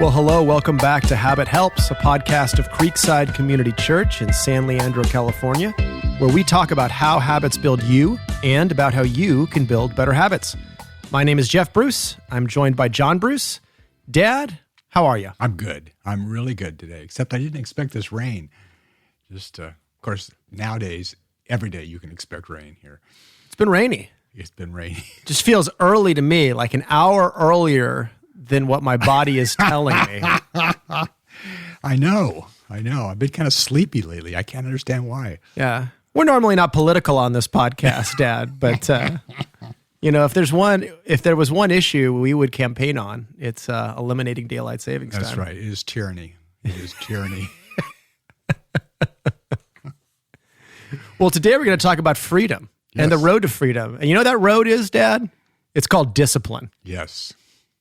Well, hello, welcome back to Habit Helps, a podcast of Creekside Community Church in San Leandro, California, where we talk about how habits build you and about how you can build better habits. My name is Jeff Bruce. I'm joined by John Bruce. Dad, how are you? I'm good. I'm really good today, except I didn't expect this rain. Of course, nowadays, every day you can expect rain here. It's been rainy. It's been rainy. Just feels early to me, like an hour earlier than what my body is telling me. I know. I've been kind of sleepy lately. I can't understand why. Yeah. We're normally not political on this podcast, Dad, but if there was one issue we would campaign on, it's eliminating daylight savings time. That's right. It is tyranny. Well, today we're going to talk about freedom and the road to freedom. And you know what that road is, Dad? It's called discipline. Yes.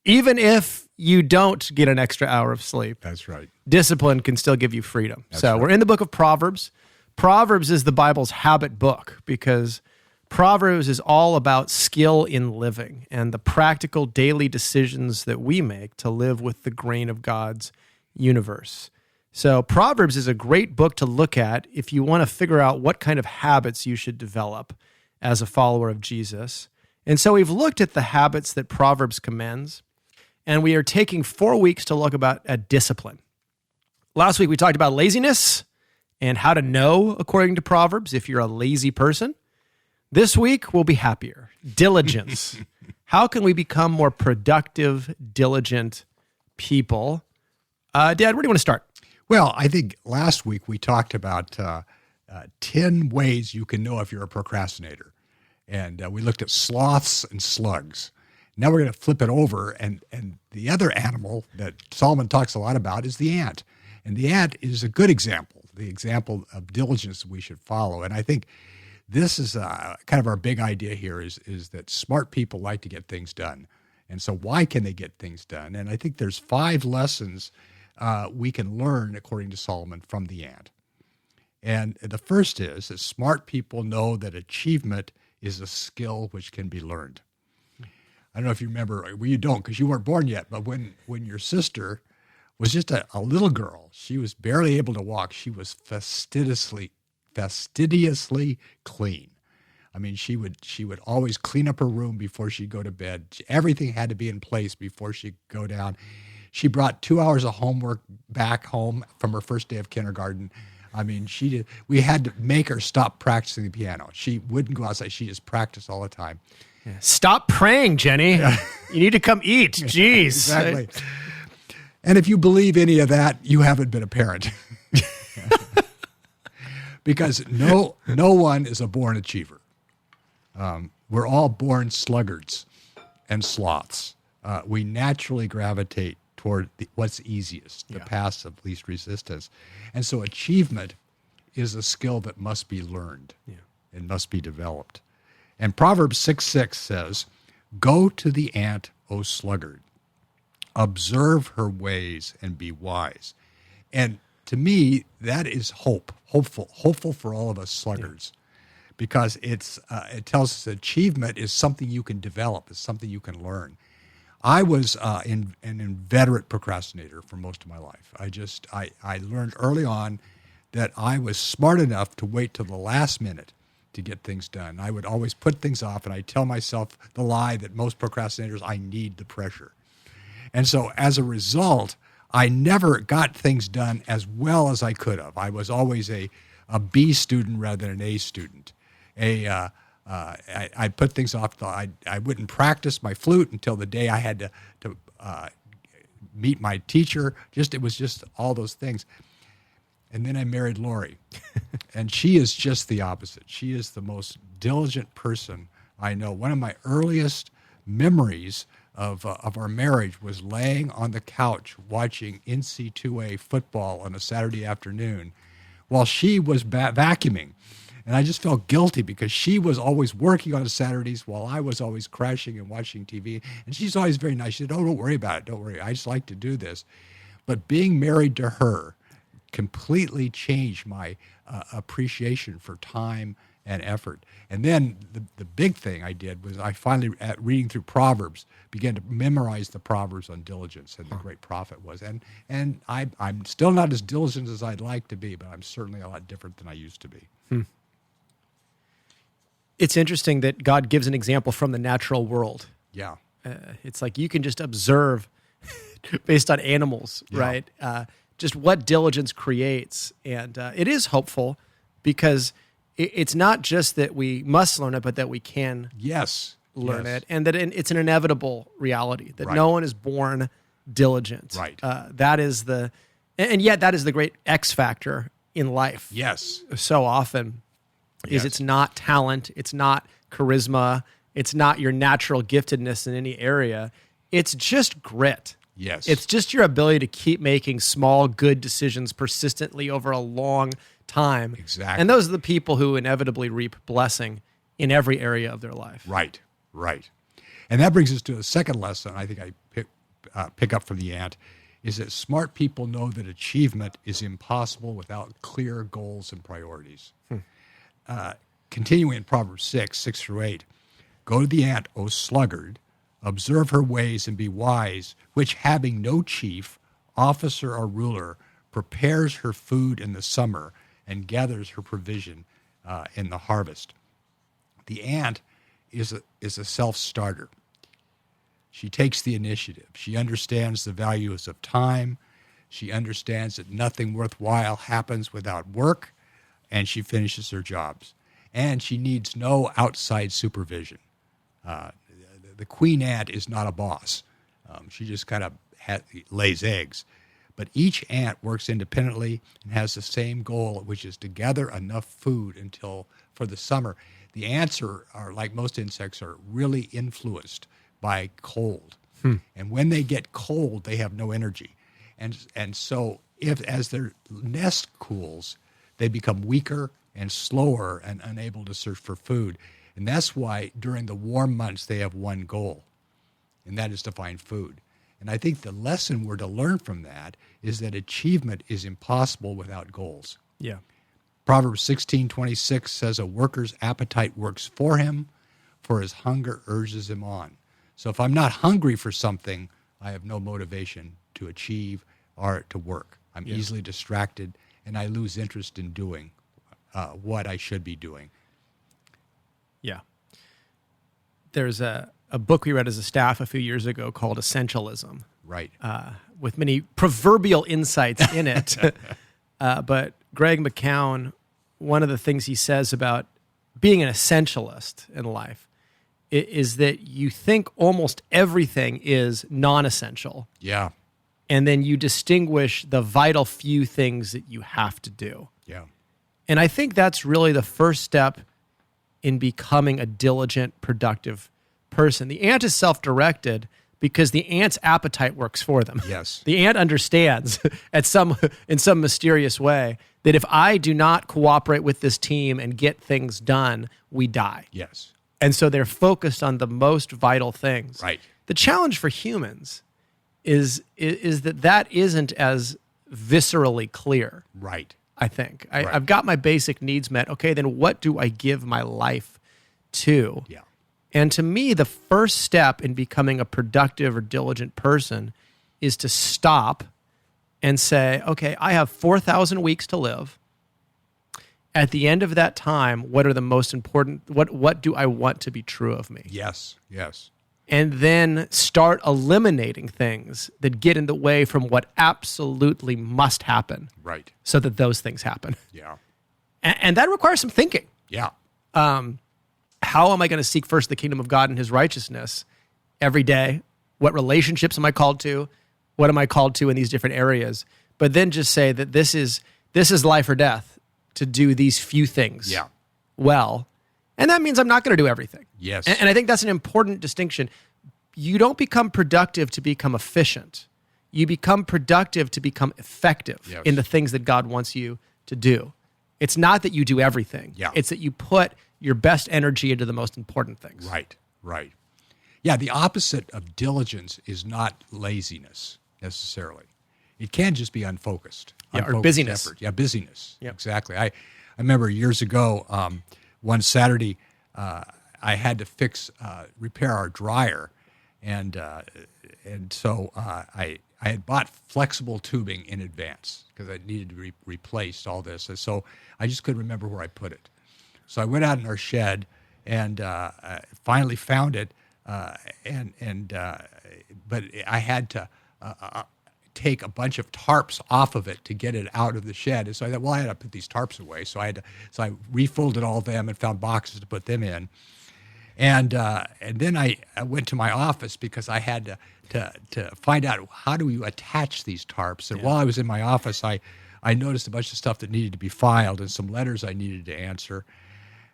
Even if you don't get an extra hour of sleep. That's right. Discipline can still give you freedom. That's right. We're in the book of Proverbs. Proverbs is the Bible's habit book because Proverbs is all about skill in living and the practical daily decisions that we make to live with the grain of God's universe. So Proverbs is a great book to look at if you want to figure out what kind of habits you should develop as a follower of Jesus. And so we've looked at the habits that Proverbs commends, and we are taking 4 weeks to look at discipline. Last week we talked about laziness and how to know, according to Proverbs, if you're a lazy person. This week we'll be happier. Diligence. How can we become more productive, diligent people? Dad, where do you want to start? Well, I think last week we talked about 10 ways you can know if you're a procrastinator. And we looked at sloths and slugs. Now we're going to flip it over, and the other animal that Solomon talks a lot about is the ant. And the ant is a good example, the example of diligence we should follow. And I think this is kind of our big idea here is that smart people like to get things done. And so why can they get things done? And I think there's 5 lessons we can learn, according to Solomon, from the ant. And the first is that smart people know that achievement is a skill which can be learned. I don't know if you remember, well, you don't because you weren't born yet, but when your sister was just a little girl, she was barely able to walk. She was fastidiously clean. I mean, she would always clean up her room before she'd go to bed. Everything had to be in place before she'd go down. She brought 2 hours of homework back home from her first day of kindergarten. I mean, we had to make her stop practicing the piano. She wouldn't go outside. She just practiced all the time. Yeah. Stop praying, Jenny. Yeah. You need to come eat. Jeez. Exactly. And if you believe any of that, you haven't been a parent. Because no one is a born achiever. We're all born sluggards and sloths. We naturally gravitate toward what's easiest, the path of least resistance. And so achievement is a skill that must be learned and must be developed. And Proverbs 6:6 says, "Go to the ant, O sluggard. Observe her ways and be wise." And to me, that is hopeful for all of us sluggards, because it tells us achievement is something you can develop, is something you can learn. I was an inveterate procrastinator for most of my life. I learned early on that I was smart enough to wait till the last minute to get things done. I would always put things off, and I tell myself the lie that most procrastinators, I need the pressure. And so as a result, I never got things done as well as I could have. I was always a B student rather than an A student. I'd put things off. I wouldn't practice my flute until the day I had to meet my teacher. It was just all those things. And then I married Lori, and she is just the opposite. She is the most diligent person I know. One of my earliest memories of our marriage was laying on the couch watching NC2A football on a Saturday afternoon while she was vacuuming. And I just felt guilty because she was always working on Saturdays while I was always crashing and watching TV. And she's always very nice. She said, "Oh, don't worry about it. Don't worry. I just like to do this." But being married to her completely changed my appreciation for time and effort. And then the big thing I did was I finally, at reading through Proverbs, began to memorize the Proverbs on diligence and the great prophet was. And I'm still not as diligent as I'd like to be, but I'm certainly a lot different than I used to be. It's interesting that God gives an example from the natural world. Yeah. It's like you can just observe based on animals, Yeah. right? Just what diligence creates. And it is hopeful because it's not just that we must learn it, but that we can Yes. learn Yes. it. And that it's an inevitable reality that Right. no one is born diligent. Right. That is and yet that is the great X factor in life. Yes. So often is Yes. it's not talent, it's not charisma, it's not your natural giftedness in any area. It's just grit. Yes. It's just your ability to keep making small, good decisions persistently over a long time. Exactly. And those are the people who inevitably reap blessing in every area of their life. Right. Right. And that brings us to a second lesson I think I pick up from the ant, is that smart people know that achievement is impossible without clear goals and priorities. Continuing in Proverbs 6 through 8, go to the ant, O sluggard, observe her ways and be wise, which having no chief, officer, or ruler, prepares her food in the summer and gathers her provision in the harvest. The ant is a self-starter. She takes the initiative. She understands the values of time. She understands that nothing worthwhile happens without work, and she finishes her jobs. And she needs no outside supervision. The queen ant is not a boss. She just kind of lays eggs. But each ant works independently and has the same goal, which is to gather enough food for the summer. The ants are like most insects, are really influenced by cold. And when they get cold, they have no energy. And so as their nest cools, they become weaker and slower and unable to search for food. And that's why during the warm months, they have one goal, and that is to find food. And I think the lesson we're to learn from that is that achievement is impossible without goals. Yeah. Proverbs 16:26 says, a worker's appetite works for him, for his hunger urges him on. So if I'm not hungry for something, I have no motivation to achieve or to work. I'm easily distracted, and I lose interest in doing what I should be doing. Yeah. There's a book we read as a staff a few years ago called Essentialism, Right. with many proverbial insights in it. But Greg McCown, one of the things he says about being an essentialist in life is that you think almost everything is non-essential, Yeah. and then you distinguish the vital few things that you have to do. Yeah. And I think that's really the first step in becoming a diligent, productive person. The ant is self-directed because the ant's appetite works for them. Yes. The ant understands in some mysterious way that if I do not cooperate with this team and get things done, we die. Yes. And so they're focused on the most vital things. Right. The challenge for humans is that isn't as viscerally clear. Right. I think. Right. I've got my basic needs met. Okay, then what do I give my life to? Yeah. And to me, the first step in becoming a productive or diligent person is to stop and say, okay, I have 4,000 weeks to live. At the end of that time, what are the most important, what do I want to be true of me? Yes. Yes. And then start eliminating things that get in the way from what absolutely must happen Right. so that those things happen. Yeah. And that requires some thinking. Yeah. How am I going to seek first the kingdom of God and his righteousness every day? What relationships am I called to? What am I called to in these different areas? But then just say that this is life or death to do these few things Yeah. well. And that means I'm not going to do everything. Yes. And I think that's an important distinction. You don't become productive to become efficient. You become productive to become effective Yes. in the things that God wants you to do. It's not that you do everything. Yeah. It's that you put your best energy into the most important things. Right. Right. Yeah. The opposite of diligence is not laziness necessarily. It can just be unfocused. Yeah, or Unfocused busyness. effort. Yeah, busyness. Yep. Exactly. I remember years ago one Saturday, I had to repair our dryer, and so I had bought flexible tubing in advance because I needed to replace all this, and so I just couldn't remember where I put it. So I went out in our shed and finally found it, but I had to take a bunch of tarps off of it to get it out of the shed. And so I thought, well, I had to put these tarps away. So I refolded all of them and found boxes to put them in. And then I went to my office because I had to find out, how do you attach these tarps? And while I was in my office, I noticed a bunch of stuff that needed to be filed and some letters I needed to answer.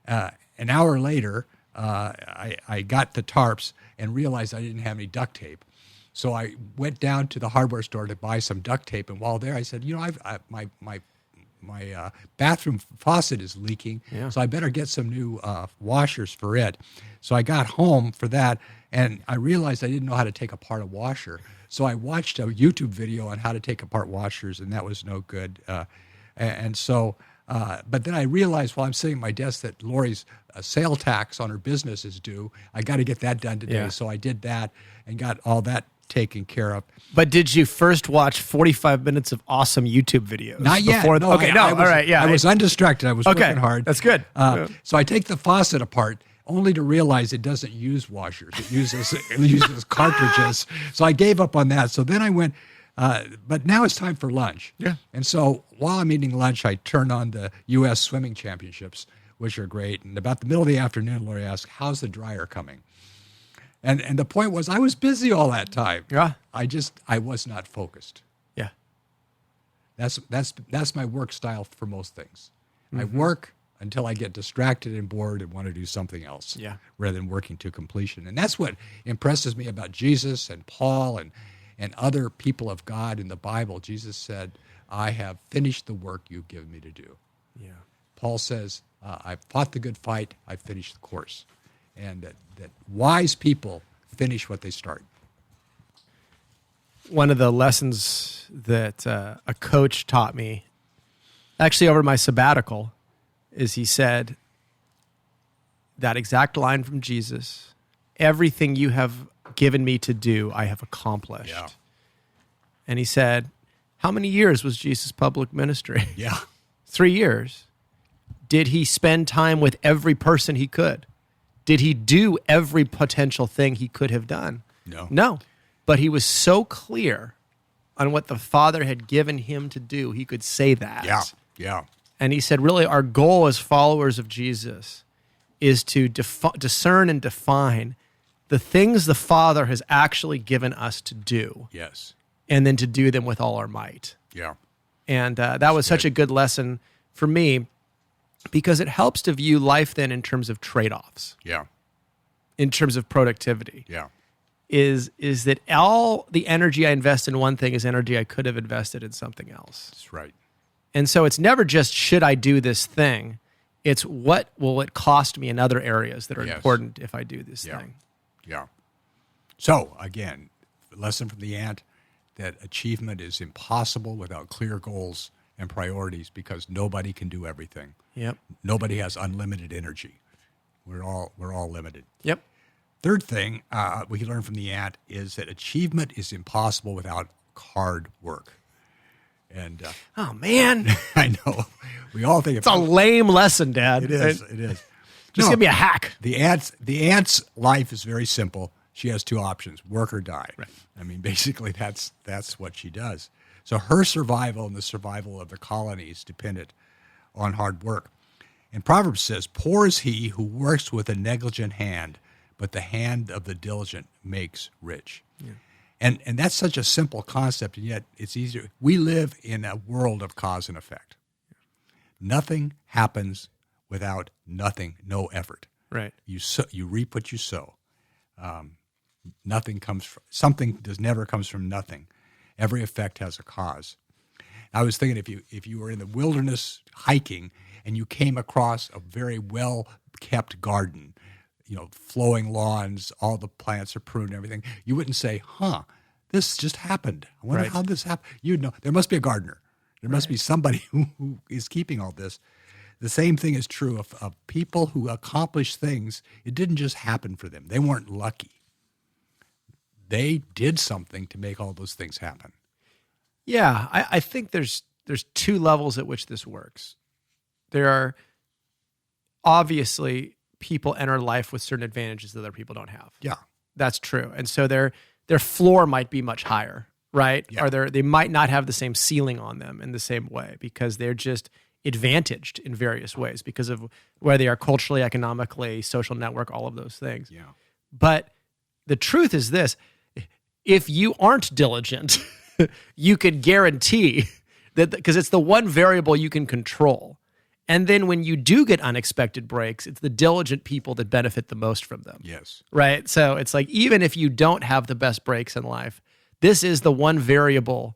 An hour later, I got the tarps and realized I didn't have any duct tape. So I went down to the hardware store to buy some duct tape, and while there, I said, my bathroom faucet is leaking, so I better get some new washers for it. So I got home for that, and I realized I didn't know how to take apart a washer. So I watched a YouTube video on how to take apart washers, and that was no good. But then I realized while I'm sitting at my desk that Lori's sale tax on her business is due. I got to get that done today. So I did that and got all that taken care of. But did you first watch 45 minutes of awesome YouTube videos? Not yet. All right. Yeah. I was undistracted. I was working hard. That's good. So I take the faucet apart only to realize it doesn't use washers. It uses cartridges. So I gave up on that. So then I went, but now it's time for lunch. Yeah. And so while I'm eating lunch, I turn on the U.S. swimming championships, which are great. And about the middle of the afternoon, Lori asked, how's the dryer coming? And the point was, I was busy all that time. Yeah. I was not focused. Yeah. That's my work style for most things. I work until I get distracted and bored and want to do something else. Yeah. Rather than working to completion. And that's what impresses me about Jesus and Paul and other people of God in the Bible. Jesus said, I have finished the work you've given me to do. Yeah. Paul says, I've fought the good fight, I've finished the course. And that wise people finish what they start. One of the lessons that a coach taught me, actually over my sabbatical, is he said that exact line from Jesus, everything you have given me to do, I have accomplished. Yeah. And he said, how many years was Jesus' public ministry? Yeah. 3 years. Did he spend time with every person he could? Did he do every potential thing he could have done? No. But he was so clear on what the Father had given him to do, he could say that. Yeah. And he said, really, our goal as followers of Jesus is to discern and define the things the Father has actually given us to do. Yes. And then to do them with all our might. Yeah. And that was such a good lesson for me, because it helps to view life then in terms of trade-offs. Yeah. In terms of productivity. Yeah. Is that all the energy I invest in one thing is energy I could have invested in something else. That's right. And so it's never just, should I do this thing? It's what will it cost me in other areas that are important if I do this thing? Yeah. So, again, lesson from the ant, that achievement is impossible without clear goals and priorities, because nobody can do everything. Yep. Nobody has unlimited energy. We're all limited. Yep. Third thing we can learn from the ant is that achievement is impossible without hard work. And oh man, I know we all think it's a lame lesson, Dad. It is. It is. Just give me a hack. The ant's life is very simple. She has two options: work or die. Right. I mean, basically, that's what she does. So her survival and the survival of the colonies depended on hard work. And Proverbs says, "Poor is he who works with a negligent hand, but the hand of the diligent makes rich." Yeah. And that's such a simple concept, and yet it's easier. We live in a world of cause and effect. Nothing happens without nothing, no effort. Right. You reap what you sow. Nothing comes from something. Never comes from nothing. Every effect has a cause. I was thinking, if you were in the wilderness hiking and you came across a very well kept garden, flowing lawns, all the plants are pruned and everything, you wouldn't say, this just happened. I wonder how this happened. You'd know there must be a gardener. There must be somebody who is keeping all this. The same thing is true of people who accomplish things. It didn't just happen for them. They weren't lucky. They did something to make all those things happen. Yeah, I think there's two levels at which this works. There are obviously people enter life with certain advantages that other people don't have. Yeah. That's true. And so their floor might be much higher, right? Yeah. Or they might not have the same ceiling on them in the same way because they're just advantaged in various ways because of where they are culturally, economically, social network, all of those things. Yeah. But the truth is this, if you aren't diligent, you could guarantee that, because it's the one variable you can control. And then when you do get unexpected breaks, it's the diligent people that benefit the most from them. Yes. Right? So it's like, even if you don't have the best breaks in life, this is the one variable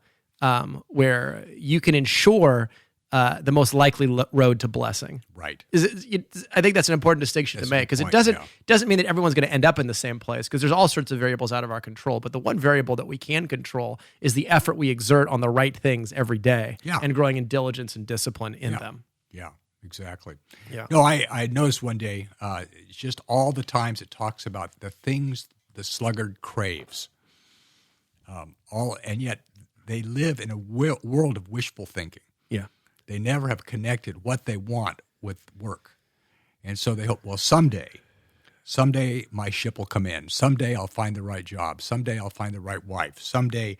where you can ensure the most likely road to blessing. Right. I think that's an important distinction to make, because it doesn't mean that everyone's going to end up in the same place, because there's all sorts of variables out of our control. But the one variable that we can control is the effort we exert on the right things every day and growing in diligence and discipline in them. Yeah. Exactly. Yeah. No, I noticed one day, just all the times it talks about the things the sluggard craves. And yet they live in a world of wishful thinking. Yeah. They never have connected what they want with work. And so they hope, well, someday my ship will come in. Someday I'll find the right job. Someday I'll find the right wife. Someday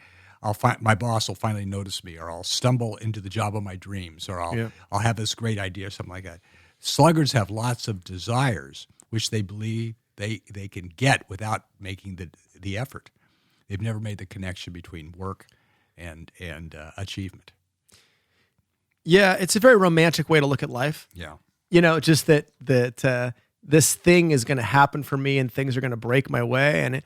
my boss will finally notice me, or I'll stumble into the job of my dreams, or I'll have this great idea, something like that. Sluggards have lots of desires, which they believe they can get without making the effort. They've never made the connection between work and achievement. Yeah, it's a very romantic way to look at life. Yeah. Just that this thing is going to happen for me and things are going to break my way. And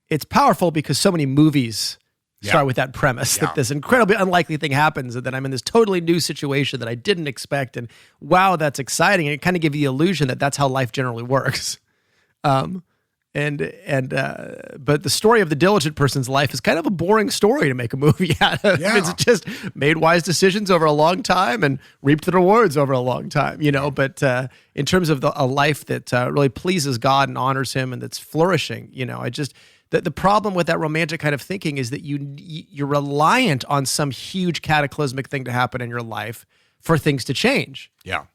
it's powerful because so many movies start with that premise that this incredibly unlikely thing happens and that I'm in this totally new situation that I didn't expect. And wow, that's exciting. And it kind of gives you the illusion that that's how life generally works. But the story of the diligent person's life is kind of a boring story to make a movie out of. Yeah. It's just made wise decisions over a long time and reaped the rewards over a long time, But in terms of a life that really pleases God and honors Him and that's flourishing, the problem with that romantic kind of thinking is that you're reliant on some huge cataclysmic thing to happen in your life for things to change. Yeah.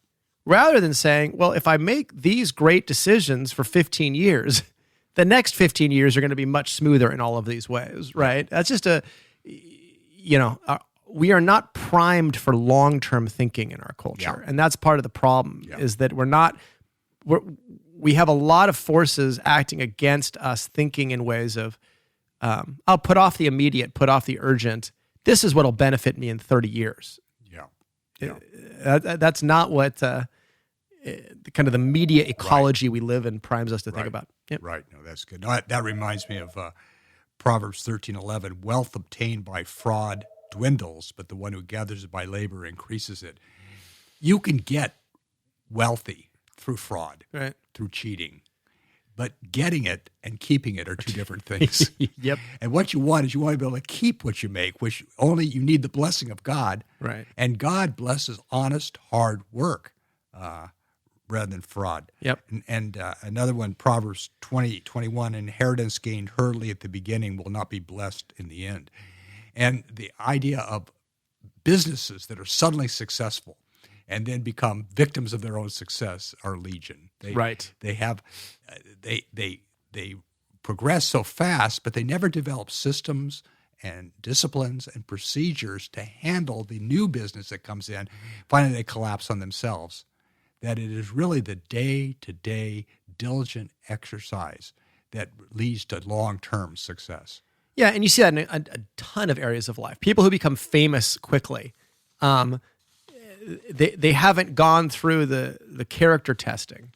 Rather than saying, well, if I make these great decisions for 15 years, the next 15 years are going to be much smoother in all of these ways, right? That's just we are not primed for long-term thinking in our culture. And that's part of the problem is that we have a lot of forces acting against us thinking in ways of, I'll put off the immediate, put off the urgent. This is what'll benefit me in 30 years. Yeah. That's not what kind of the media ecology we live in primes us to think about. Yep. Right. No, that's good. No, that reminds me of Proverbs 13:11. Wealth obtained by fraud dwindles, but the one who gathers it by labor increases it. You can get wealthy through fraud, through cheating, but getting it and keeping it are two different things. Yep. And what you want is you want to be able to keep what you make, which only you need the blessing of God. Right. And God blesses honest, hard work rather than fraud. Yep. And another one, Proverbs 20:21, inheritance gained hurriedly at the beginning will not be blessed in the end. And the idea of businesses that are suddenly successful and then become victims of their own success are legion. They progress so fast, but they never develop systems and disciplines and procedures to handle the new business that comes in. Finally, they collapse on themselves. That it is really the day-to-day diligent exercise that leads to long-term success. Yeah, and you see that in a ton of areas of life. People who become famous quickly, they haven't gone through the character testing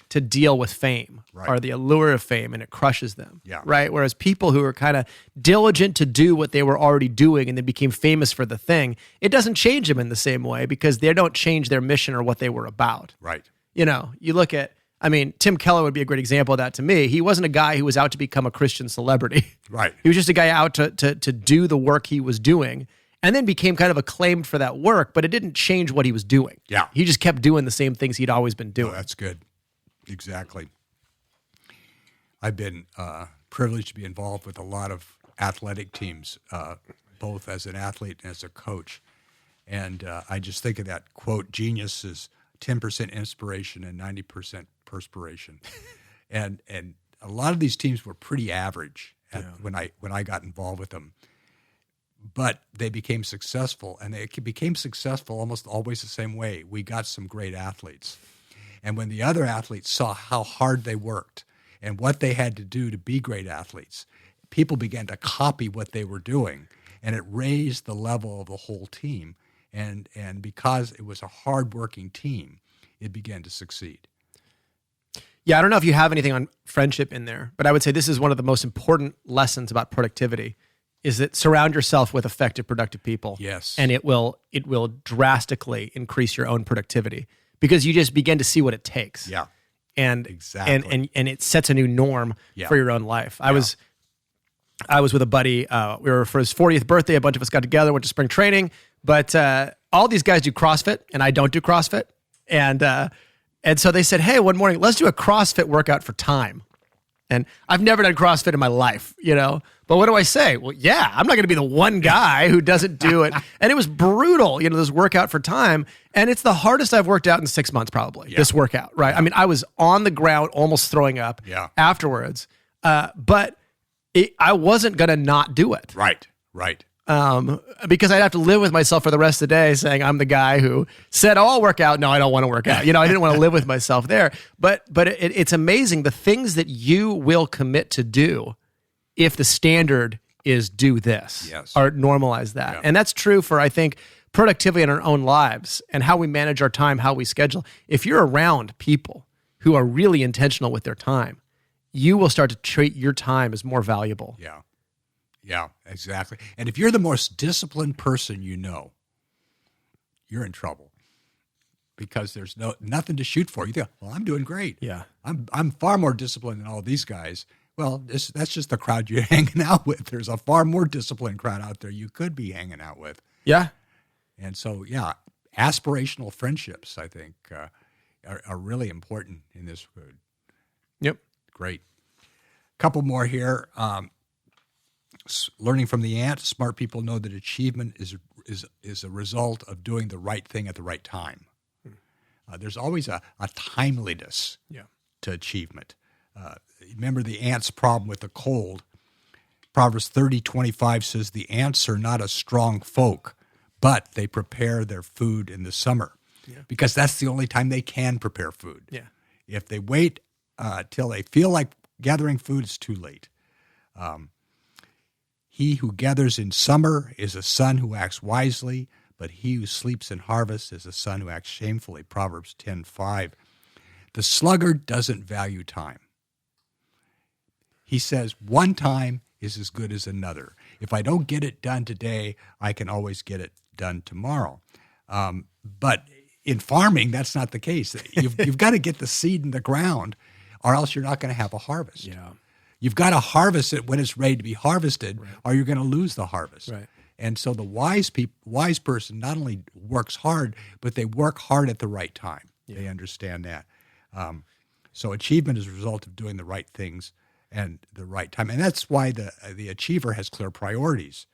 to deal with fame or the allure of fame, and it crushes them. Right. Whereas people who are kind of diligent to do what they were already doing and then became famous for the thing, it doesn't change them in the same way because they don't change their mission or what they were about. Right. You look at, Tim Keller would be a great example of that to me. He wasn't a guy who was out to become a Christian celebrity. Right. He was just a guy out to do the work he was doing. and then became kind of acclaimed for that work, but it didn't change what he was doing. Yeah. He just kept doing the same things he'd always been doing. Oh, that's good. Exactly. I've been privileged to be involved with a lot of athletic teams, both as an athlete and as a coach. And I just think of that quote, genius is 10% inspiration and 90% perspiration. and a lot of these teams were pretty average when I got involved with them. But they became successful, and they became successful almost always the same way. We got some great athletes. And when the other athletes saw how hard they worked and what they had to do to be great athletes, people began to copy what they were doing, and it raised the level of the whole team. And because it was a hard-working team, it began to succeed. Yeah, I don't know if you have anything on friendship in there, but I would say this is one of the most important lessons about productivity, is that surround yourself with effective, productive people. Yes. And it will drastically increase your own productivity because you just begin to see what it takes. Yeah. And exactly. and it sets a new norm for your own life. I was with a buddy. We were for his 40th birthday. A bunch of us got together, went to spring training. But all these guys do CrossFit, and I don't do CrossFit. And so they said, hey, one morning, let's do a CrossFit workout for time. And I've never done CrossFit in my life, But what do I say? Well, yeah, I'm not going to be the one guy who doesn't do it. And it was brutal, this workout for time. And it's the hardest I've worked out in 6 months, probably, this workout, right? I mean, I was on the ground almost throwing up afterwards. But I wasn't going to not do it. Right. Because I'd have to live with myself for the rest of the day saying I'm the guy who said, oh, I'll work out. No, I don't want to work out. I didn't want to live with myself there. But it's amazing the things that you will commit to do if the standard is do this or normalize that. Yeah. And that's true for, I think, productivity in our own lives and how we manage our time, how we schedule. If you're around people who are really intentional with their time, you will start to treat your time as more valuable. Yeah, exactly. And if you're the most disciplined person you're in trouble because there's nothing to shoot for. You think, well, I'm doing great. Yeah, I'm far more disciplined than all these guys. Well, that's just the crowd you're hanging out with. There's a far more disciplined crowd out there you could be hanging out with. Yeah. And so, aspirational friendships, I think, are really important in this food. Yep. Great. Couple more here. Learning from the ant, smart people know that achievement is a result of doing the right thing at the right time. There's always a timeliness to achievement. Remember the ant's problem with the cold. Proverbs 30:25 says, the ants are not a strong folk, but they prepare their food in the summer because that's the only time they can prepare food. Yeah. If they wait till they feel like gathering food, it's too late. He who gathers in summer is a son who acts wisely, but he who sleeps in harvest is a son who acts shamefully. Proverbs 10:5. The sluggard doesn't value time. He says one time is as good as another. If I don't get it done today, I can always get it done tomorrow. But in farming, that's not the case. You've got to get the seed in the ground, or else you're not going to have a harvest. Yeah. You've got to harvest it when it's ready to be harvested, or you're going to lose the harvest. Right. And so the wise person not only works hard, but they work hard at the right time. Yeah. They understand that. So achievement is a result of doing the right things and the right time. And that's why the achiever has clear priorities.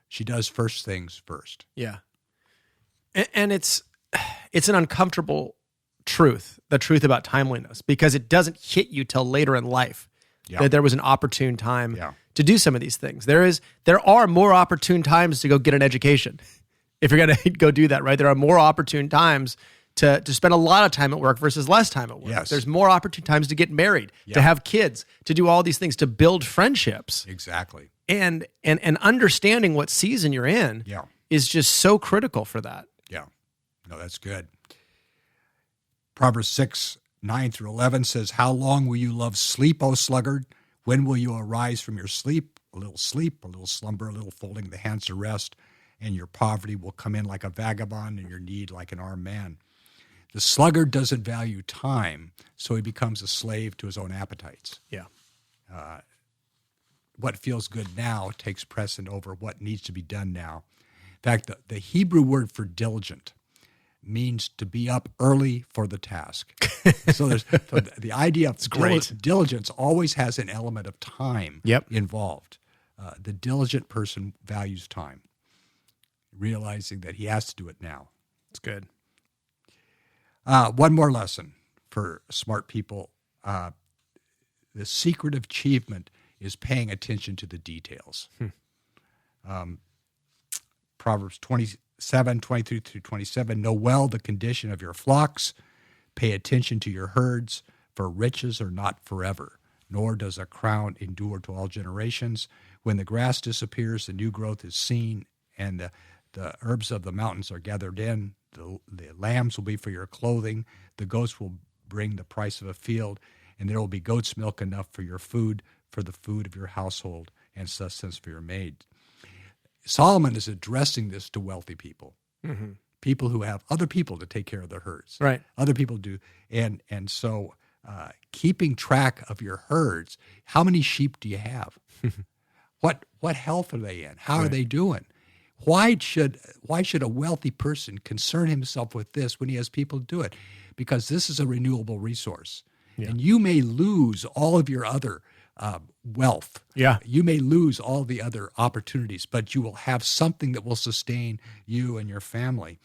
She does first things first. Yeah. And it's an uncomfortable truth, the truth about timeliness, because it doesn't hit you till later in life. That there was an opportune time to do some of these things. There are more opportune times to go get an education. If you're going to go do that, right? There are more opportune times to spend a lot of time at work versus less time at work. Yes. There's more opportune times to get married, to have kids, to do all these things, to build friendships. Exactly. And understanding what season you're in is just so critical for that. Yeah. No, that's good. Proverbs 6:9-11 says, how long will you love sleep, O sluggard? When will you arise from your sleep? A little slumber, a little folding the hands to rest, and your poverty will come in like a vagabond and your need like an armed man. The sluggard doesn't value time, so he becomes a slave to his own appetites. Yeah. What feels good now takes precedent over what needs to be done now. fact, the Hebrew word for diligent means to be up early for the task. So the idea of diligence always has an element of time involved. The diligent person values time, realizing that he has to do it now. It's good. One more lesson for smart people. The secret of achievement is paying attention to the details. Proverbs 27:23-27, know well the condition of your flocks, pay attention to your herds, for riches are not forever, nor does a crown endure to all generations. When the grass disappears, the new growth is seen, and the herbs of the mountains are gathered in. The lambs will be for your clothing, the goats will bring the price of a field, and there will be goat's milk enough for your food, for the food of your household, and sustenance for your maid. Solomon is addressing this to wealthy people, people who have other people to take care of their herds. Right. Other people do. And so keeping track of your herds, how many sheep do you have? What health are they in? How are they doing? Why should a wealthy person concern himself with this when he has people do it? Because this is a renewable resource. Yeah. And you may lose all of your other wealth. Yeah. You may lose all the other opportunities, but you will have something that will sustain you and your family.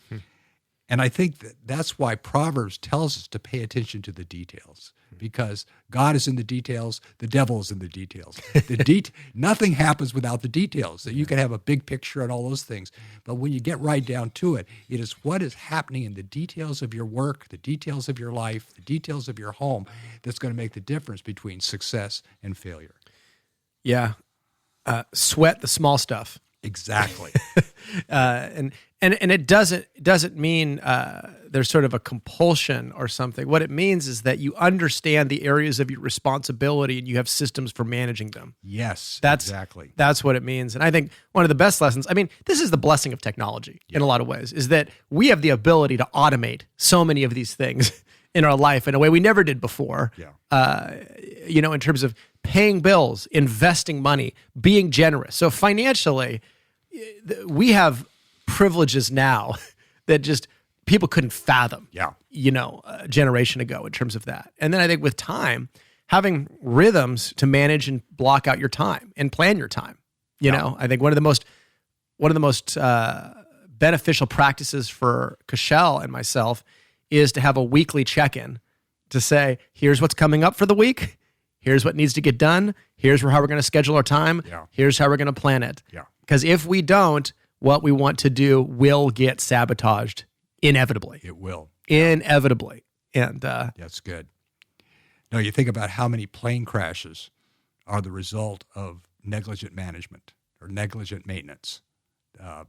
And I think that's why Proverbs tells us to pay attention to the details, because God is in the details, the devil is in the details. Nothing happens without the details. You can have a big picture and all those things, but when you get right down to it, it is what is happening in the details of your work, the details of your life, the details of your home that's going to make the difference between success and failure. Yeah. Sweat the small stuff. Exactly. And it doesn't mean there's sort of a compulsion or something. What it means is that you understand the areas of your responsibility and you have systems for managing them. Yes, exactly. That's what it means. And I think one of the best lessons, I mean, this is the blessing of technology in a lot of ways, is that we have the ability to automate so many of these things in our life in a way we never did before. In terms of paying bills, investing money, being generous. So financially, we have privileges now that just people couldn't fathom, a generation ago in terms of that. And then I think with time, having rhythms to manage and block out your time and plan your time, I think one of the most beneficial practices for Cashel and myself is to have a weekly check-in to say, here's what's coming up for the week. Here's what needs to get done. Here's how we're going to schedule our time. Here's how we're going to plan it. Because if we don't, what we want to do will get sabotaged inevitably. It will. Inevitably. And that's good. No, you think about how many plane crashes are the result of negligent management or negligent maintenance. A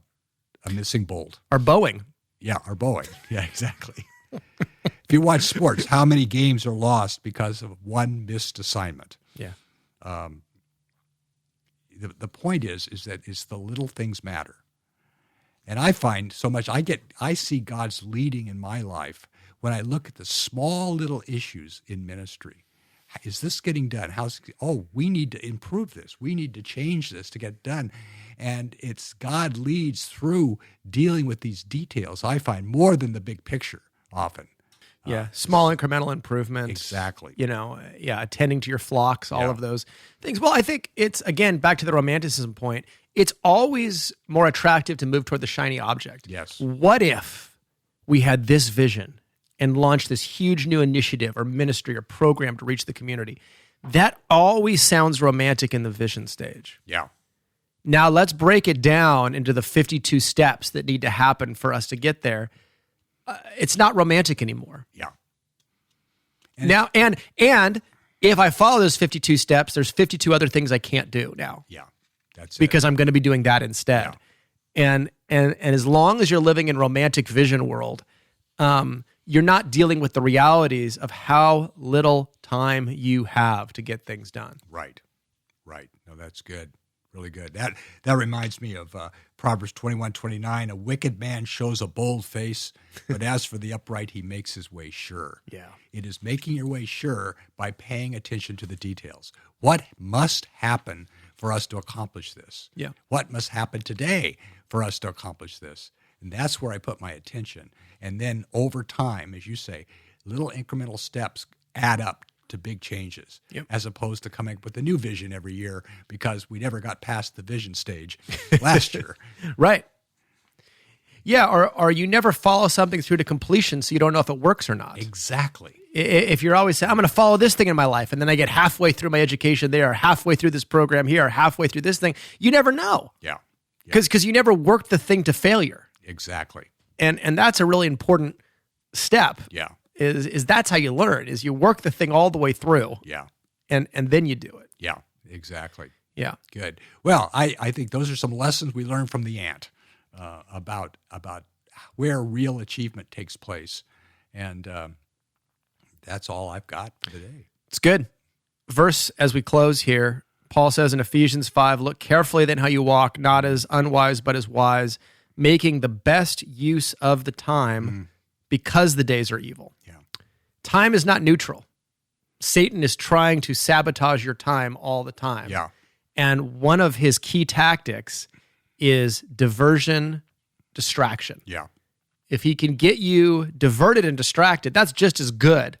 missing bolt. Or Boeing. Yeah, or Boeing. Yeah, exactly. If you watch sports, how many games are lost because of one missed assignment? Yeah. The point is that it's the little things matter. And I find so much, I see God's leading in my life when I look at the small little issues in ministry. Is this getting done? We need to improve this. We need to change this to get done. And it's God leads through dealing with these details, I find, more than the big picture often. Yeah, small incremental improvements. Exactly. Attending to your flocks, all of those things. Well, I think it's, again, back to the romanticism point, it's always more attractive to move toward the shiny object. Yes. What if we had this vision and launched this huge new initiative or ministry or program to reach the community? That always sounds romantic in the vision stage. Yeah. Now let's break it down into the 52 steps that need to happen for us to get there. It's not romantic anymore. Yeah. And if I follow those 52 steps, there's 52 other things I can't do now. Yeah. That's because I'm going to be doing that instead. Yeah. And as long as you're living in romantic vision world, you're not dealing with the realities of how little time you have to get things done. Right. No, that's good. Really good. That reminds me of Proverbs 21:29. A wicked man shows a bold face, but as for the upright, he makes his way sure. Yeah. It is making your way sure by paying attention to the details. What must happen for us to accomplish this? Yeah. What must happen today for us to accomplish this? And that's where I put my attention. And then over time, as you say, little incremental steps add up to big changes, as opposed to coming up with a new vision every year because we never got past the vision stage last year. Right. Yeah, or you never follow something through to completion, so you don't know if it works or not. Exactly. If you're always saying, I'm going to follow this thing in my life, and then I get halfway through my education there, or halfway through this program here, or halfway through this thing, you never know. Yeah. Because you never worked the thing to failure. Exactly. And that's a really important step. Yeah. Is that's how you learn, is you work the thing all the way through. Yeah. And then you do it. Yeah, exactly. Yeah. Good. Well, I think those are some lessons we learned from the ant about where real achievement takes place. And that's all I've got for today. It's good. Verse as we close here, Paul says in Ephesians 5, look carefully then how you walk, not as unwise, but as wise, making the best use of the time because the days are evil. Yeah. Time is not neutral. Satan is trying to sabotage your time all the time. Yeah. And one of his key tactics is diversion, distraction. Yeah. If he can get you diverted and distracted, that's just as good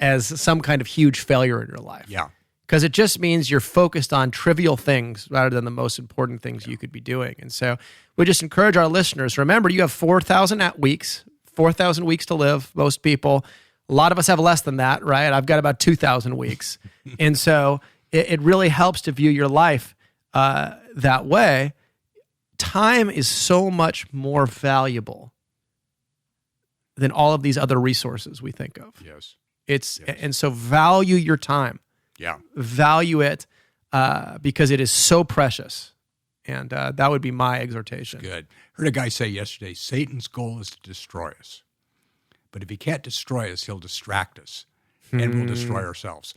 as some kind of huge failure in your life. Yeah. Because it just means you're focused on trivial things rather than the most important things you could be doing. And so we just encourage our listeners, remember, you have 4,000 weeks to live, most people. A lot of us have less than that, right? I've got about 2,000 weeks. And so it really helps to view your life that way. Time is so much more valuable than all of these other resources we think of. Yes. And so value your time. Yeah. Value it because it is so precious. And that would be my exhortation. Good. Heard a guy say yesterday, Satan's goal is to destroy us. But if he can't destroy us, he'll distract us. And we'll destroy ourselves.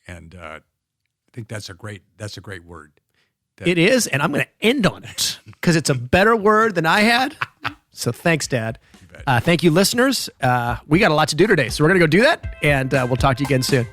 And I think that's a great word. It is, and I'm going to end on it because it's a better word than I had. So thanks, Dad. Thank you, listeners. We got a lot to do today, so we're going to go do that, and we'll talk to you again soon.